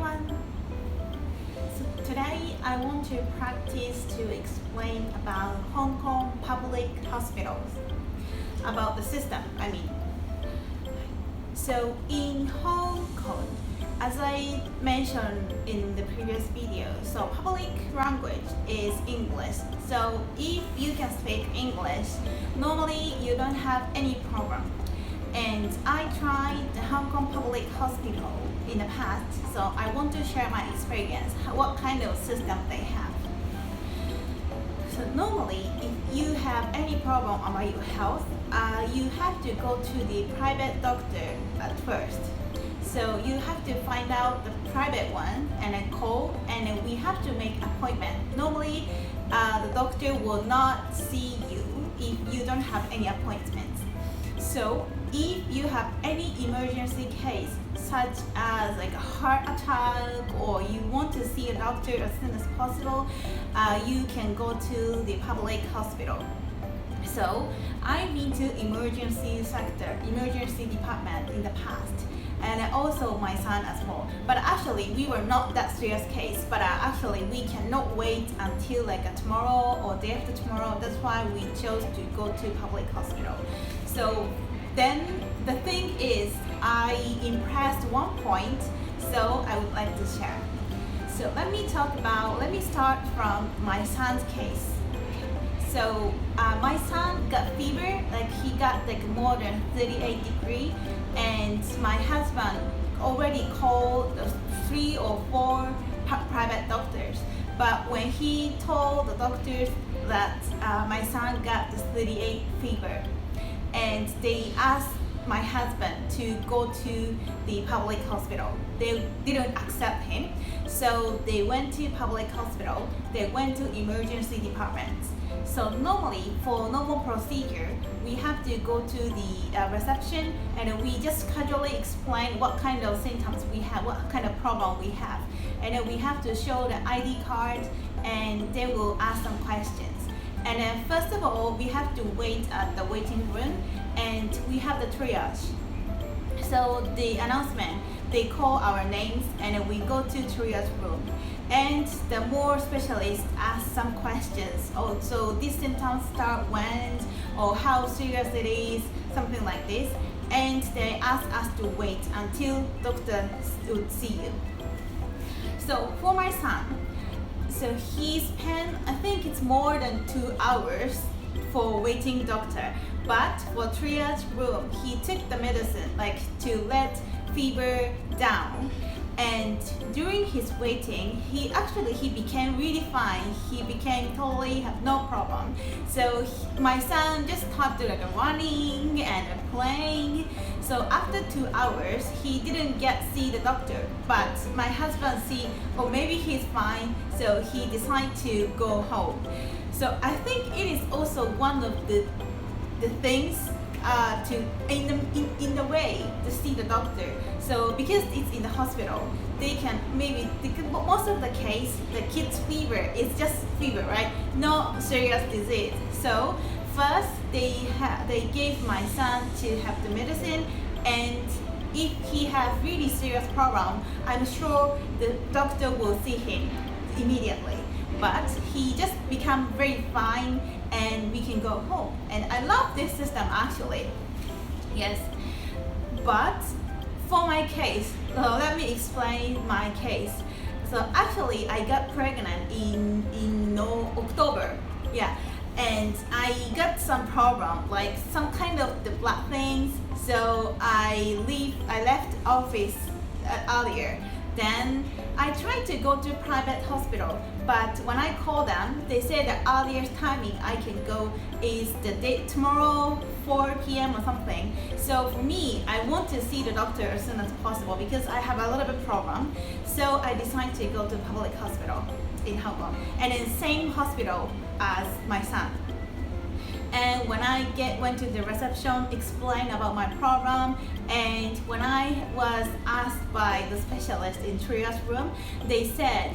everyone. So today I want to practice to explain about Hong Kong public hospitals, about the system, I mean. So in Hong Kong, as I mentioned in the previous video, so public language is English. So if you can speak English, normally you don't have any problem. And I tried the Hong Kong public hospital in the past, so I want to share my experience, what kind of system they have. So normally, if you have any problem about your health, you have to go to the private doctor at first. So you have to find out the private one and then call, and then we have to make appointment. Normally, the doctor will not see you if you don't have any appointments. So if you have any emergency case, such as like a heart attack, or you want to see a doctor as soon as possible, you can go to the public hospital. So I've been to emergency sector, emergency department in the past, and also my son as well. But actually we were not that serious case, but actually we cannot wait until like tomorrow or day after tomorrow. That's why we chose to go to public hospital. So then the thing is, I impressed one point, so I would like to share. So let me start from my son's case. So my son got fever, like he got like more than 38 degrees, and my husband already called 3 or 4 private doctors. But when he told the doctors that my son got this 38 fever, and they asked my husband to go to the public hospital, they didn't accept him. So they went to public hospital, they went to emergency departments. So normally, for normal procedure, we have to go to the reception, and we just casually explain what kind of symptoms we have, what kind of problem we have. And then we have to show the ID card, and they will ask some questions. And then first of all, we have to wait at the waiting room, and we have the triage. So the announcement, they call our names, and then we go to triage room. And the more specialists ask some questions. Oh, so these symptoms start when, or how serious it is, something like this. And they ask us to wait until doctor would see you. So for my son, so he spent, I think it's more than 2 hours for waiting doctor. But for triage room, he took the medicine like to let fever down. And during his waiting, he became really fine. He became totally have no problem. So my son just started like running and playing. So after 2 hours, he didn't see the doctor. But my husband see, oh, maybe he's fine. So he decided to go home. So I think it is also one of the things to in the way to see the doctor. So because it's in the hospital, they can most of the case, the kid's fever is just fever, right? No serious disease. So first they gave my son to have the medicine, and if he has really serious problem, I'm sure the doctor will see him immediately. But he just become very fine, and we can go home. And I love this system actually. Yes. But for my case, let me explain my case. So actually I got pregnant in October. Yeah. And I got some problem, like some kind of the blood things. So I left office earlier. Then I tried to go to private hospital, but when I called them, they said the earliest timing I can go is the day tomorrow, 4 p.m. or something. So for me, I want to see the doctor as soon as possible because I have a little bit problem. So I decided to go to public hospital in Hong Kong, and in same hospital as my son. And when I went to the reception, explained about my problem, and when I was asked by the specialist in triage room, they said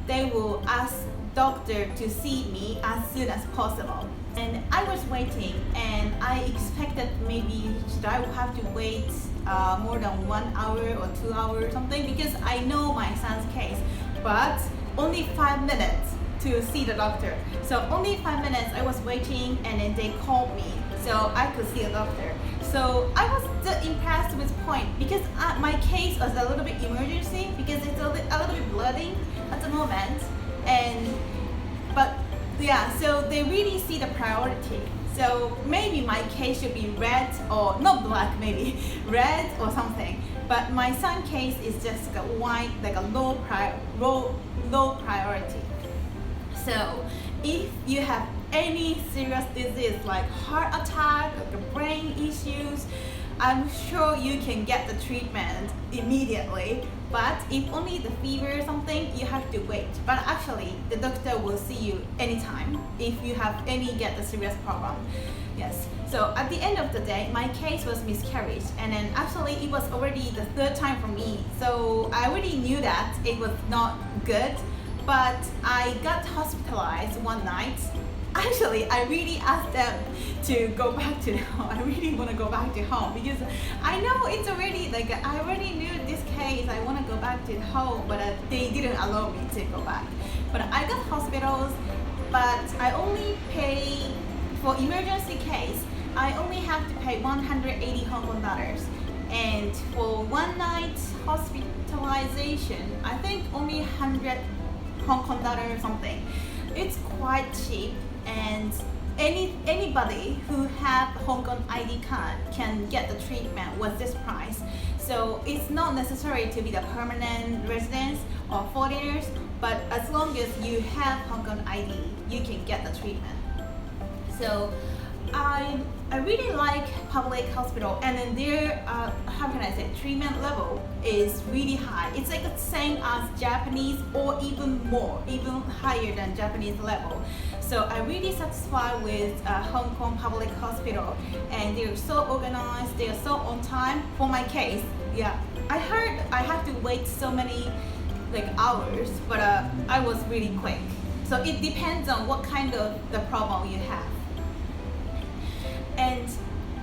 they will ask doctor to see me as soon as possible. And I was waiting, and I expected maybe should I have to wait more than 1 hour or 2 hours or something, because I know my son's case, but only 5 minutes to see the doctor. So only 5 minutes I was waiting, and then they called me so I could see a doctor. So I was still impressed with point, because my case was a little bit emergency, because it's a little bit bloody at the moment, but yeah, so they really see the priority. So maybe my case should be red, or not black, maybe red or something. But my son case is just like a white, like a low priority. So if you have any serious disease like heart attack, like brain issues, I'm sure you can get the treatment immediately. But if only the fever or something, you have to wait. But actually, the doctor will see you anytime if you have get a serious problem. Yes. So at the end of the day, my case was miscarriage, and then actually it was already the 3rd time for me. So I already knew that it was not good, but I got hospitalized one night. Actually, I really asked them to go back to home. I really want to go back to home, because I know it's already like I already knew this case. I want to go back to home, but they didn't allow me to go back. But I got hospitals, but I only pay for emergency case. I only have to pay 180 Hong Kong dollars, and for one night hospitalization, I think only 100 Hong Kong dollars or something. It's quite cheap, and anybody who have Hong Kong ID card can get the treatment with this price. So it's not necessary to be the permanent residents or foreigners, but as long as you have Hong Kong ID, you can get the treatment. So I really like public hospital, and then their how can I say, treatment level is really high. It's like the same as Japanese, or even more, even higher than Japanese level. So I'm really satisfied with Hong Kong public hospital, and they're so organized, they're so on time. For my case, yeah, I heard I have to wait so many hours, but I was really quick. So it depends on what kind of the problem you have. And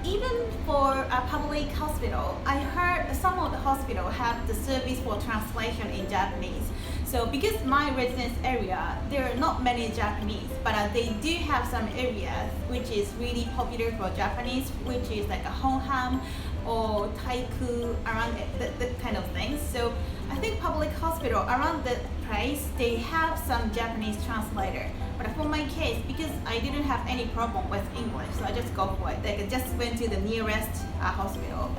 even for a public hospital, I heard some of the hospital have the service for translation in Japanese. So because my residence area, there are not many Japanese, but they do have some areas which is really popular for Japanese, which is like a Hongham or Taiku, around that kind of things. So I think public hospital around that place, they have some Japanese translator. But for my case, because I didn't have any problem with English, so I just go for it. Like I just went to the nearest hospital.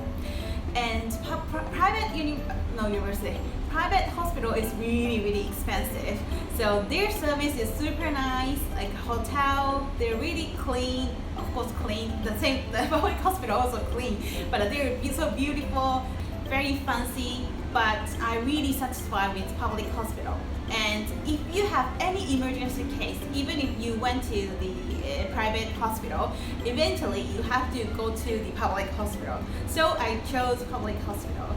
And private hospital is really expensive. So their service is super nice, like hotel, they're really clean, of course clean. The public hospital also clean, but they're so beautiful, very fancy. But I'm really satisfied with public hospital. And if you have any emergency case, even if you went to the private hospital, eventually you have to go to the public hospital. So I chose public hospital.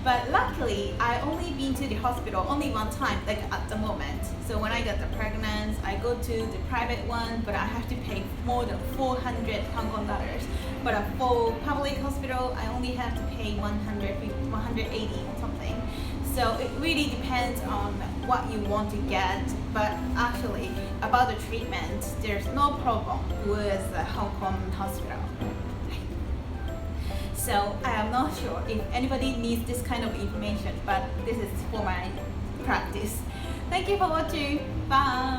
But luckily, I only been to the hospital only one time, like at the moment. So when I got the pregnant, I go to the private one, but I have to pay more than 400 Hong Kong dollars. But for public hospital, I only have to pay 180 or something. So it really depends on what you want to get. But actually, about the treatment, there's no problem with the Hong Kong hospital. So I am not sure if anybody needs this kind of information, but this is for my practice. Thank you for watching. Bye.